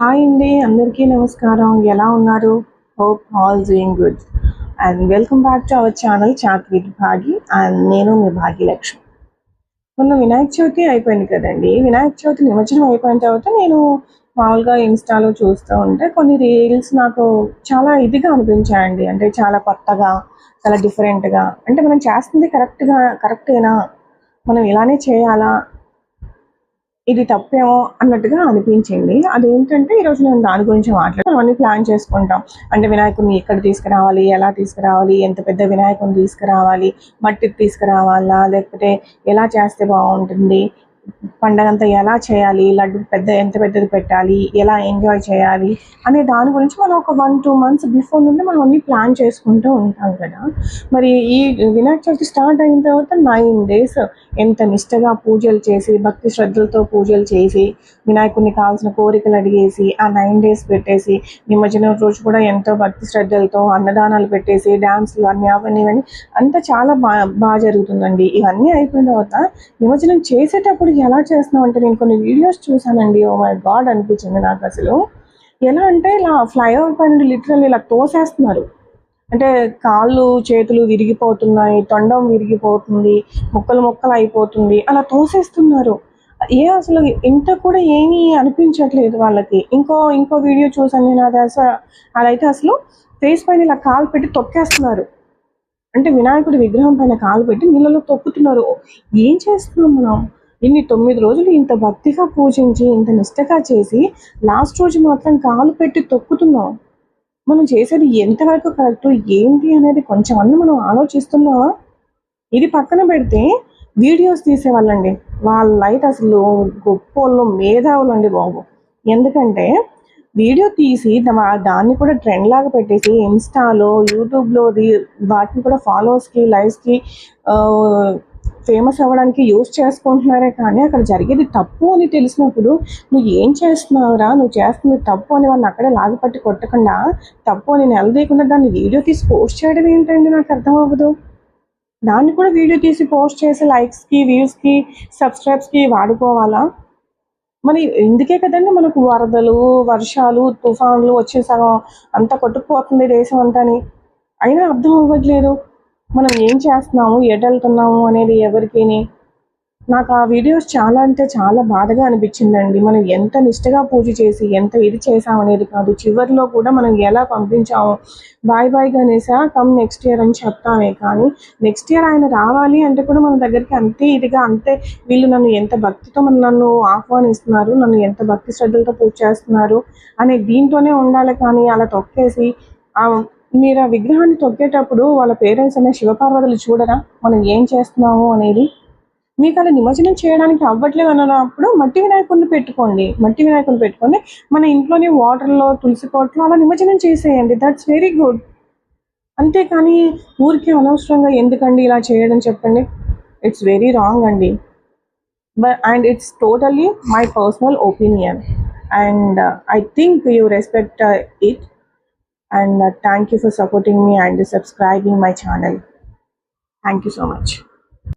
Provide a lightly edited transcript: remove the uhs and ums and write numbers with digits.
Hi అండి, అందరికీ నమస్కారం. ఎలా ఉన్నారు? Hope all doing good and welcome back to our channel chat with Bhagi and నేను మీ భాగ్యలక్ష్మి. మొన్న వినాయక చవితి అయిపోయింది కదండి. వినాయక చవితి నిమజ్జనం అయిపోయిన తర్వాత నేను మామూలుగా ఇన్స్టాలో చూస్తూ ఉంటే కొన్ని రీల్స్ నాకు చాలా ఇదిగా అనిపించాయండి. అంటే చాలా కొత్తగా, చాలా డిఫరెంట్గా. అంటే మనం చేస్తుంది కరెక్టేనా, మనం ఇలానే చేయాలా, ఇది తప్పేమో అన్నట్టుగా అనిపించింది. అదేంటంటే ఈరోజు నేను దాని గురించి మాట్లాడతాను. అన్నీ ప్లాన్ చేసుకుంటాం. అంటే వినాయకుడిని ఎక్కడ తీసుకురావాలి, ఎలా తీసుకురావాలి, ఎంత పెద్ద వినాయకుడిని తీసుకురావాలి, మట్టికి తీసుకురావాలా, లేకపోతే ఎలా చేస్తే బాగుంటుంది, పండగంతా ఎలా చేయాలి, లడ్డు ఎంత పెద్దది పెట్టాలి, ఎలా ఎంజాయ్ చేయాలి అనే దాని గురించి మనం ఒక 1-2 మంత్స్ బిఫోర్ నుండి మనం అన్నీ ప్లాన్ చేసుకుంటూ ఉంటాం కదా. మరి ఈ వినాయక చవితి స్టార్ట్ అయిన తర్వాత 9 days ఎంత నిష్టగా పూజలు చేసి, భక్తి శ్రద్ధలతో పూజలు చేసి, వినాయకుడిని కావాల్సిన కోరికలు అడిగేసి, ఆ 9 days పెట్టేసి, నిమజ్జనం రోజు కూడా ఎంతో భక్తి శ్రద్ధలతో అన్నదానాలు పెట్టేసి, డ్యాన్స్లు అవన్నీ అంతా చాలా బాగా జరుగుతుందండి. ఇవన్నీ అయిపోయిన తర్వాత నిమజ్జనం చేసేటప్పుడు ఎలా చేస్తున్నాం అంటే, నేను కొన్ని వీడియోస్ చూసానండి. ఓ మై గాడ్ అనిపించింది నాకు అసలు. ఎలా అంటే ఇలా ఫ్లైఓవర్ పైన లిటరల్లీ ఇలా తోసేస్తున్నారు. అంటే కాళ్ళు చేతులు విరిగిపోతున్నాయి, తొండం విరిగిపోతుంది, ముక్కలు అయిపోతుంది, అలా తోసేస్తున్నారు. అసలు ఇంత కూడా ఏమీ అనిపించట్లేదు వాళ్ళకి. ఇంకో వీడియో చూసాను నేను. అదైతే అసలు ఫేస్ పైన ఇలా కాలు పెట్టి తొక్కేస్తున్నారు. అంటే వినాయకుడి విగ్రహం పైన కాలు పెట్టి నీళ్ళలో తొక్కుతున్నారు. ఏం చేస్తున్నాం మనం? 9 రోజులు ఇంత భక్తిగా పూజించి, ఇంత నిష్టగా చేసి, లాస్ట్ రోజు మాత్రం కాలు పెట్టి తొక్కుతున్నాం. మనం చేసేది ఎంతవరకు కరెక్టు, ఏంటి అనేది కొంచెం అన్న మనం ఆలోచిస్తున్నామా? ఇది పక్కన పెడితే వీడియోస్ తీసేవాళ్ళండి. వాళ్ళైతే అసలు గొప్పోళ్ళు, మేధావులండి బాబు. ఎందుకంటే వీడియో తీసి దాన్ని కూడా ట్రెండ్ లాగా పెట్టేసి ఇన్స్టాలో, యూట్యూబ్లో వాటిని కూడా ఫాలోవర్స్కి, లైక్స్కి ఫేమస్ అవ్వడానికి యూస్ చేసుకుంటున్నారే. కానీ అక్కడ జరిగేది తప్పు అని తెలిసినప్పుడు నువ్వు ఏం చేస్తున్నావురా, నువ్వు చేస్తుంది తప్పు అని వాళ్ళని అక్కడే లాగిపట్టి కొట్టకుండా, తప్పు అని నిలదీయకుండా దాన్ని వీడియో తీసి పోస్ట్ చేయడం ఏంటండి? నాకు అర్థం అవ్వదు. దాన్ని కూడా వీడియో తీసి పోస్ట్ చేసి లైక్స్కి, వ్యూస్కి, సబ్స్క్రైబ్స్కి వాడుకోవాలా? మరి ఇందుకే కదండి మనకు వరదలు, వర్షాలు, తుఫాన్లు వచ్చి సగం అంతా కొట్టుకుపోతుంది దేశం అంతాని. అయినా అర్థం అవ్వట్లేదు. మనం ఏం చేస్తున్నాము, ఎటెళ్తున్నాము అనేది ఎవరికీని. నాకు ఆ వీడియోస్ చాలా అంటే చాలా బాధగా అనిపించిందండి. మనం ఎంత నిష్టగా పూజ చేసి, ఎంత ఇది చేసామనేది కాదు, చివరిలో కూడా మనం ఎలా పంపించాము. Bye Ganesha, come next year అని చెప్తామే కానీ, నెక్స్ట్ ఇయర్ ఆయన రావాలి అంటే కూడా మన దగ్గరికి అంతే ఇదిగా, అంతే వీళ్ళు నన్ను ఎంత భక్తితో నన్ను ఆహ్వానిస్తున్నారు, నన్ను ఎంత భక్తి శ్రద్ధలతో పూజ చేస్తున్నారు అనే దీంతోనే ఉండాలి. కానీ అలా తొక్కేసి, మీరు ఆ విగ్రహాన్ని తొక్కేటప్పుడు వాళ్ళ పేరెంట్స్ అనే శివపార్వతులు చూడరా మనం ఏం చేస్తున్నాము అనేది? మీకు అలా నిమజ్జనం చేయడానికి అవ్వట్లేదు అన్నప్పుడు మట్టి వినాయకుడిని పెట్టుకొని మన ఇంట్లోనే వాటర్లో, తులసి కోటలో అలా నిమజ్జనం చేసేయండి. That's very good. అంతేకాని ఊరికి అనవసరంగా ఎందుకండి ఇలా చేయడం చెప్పండి? ఇట్స్ వెరీ రాంగ్ అండి. And it's totally my personal opinion and I think you respect it. And thank you for supporting me and subscribing my channel. Thank you so much.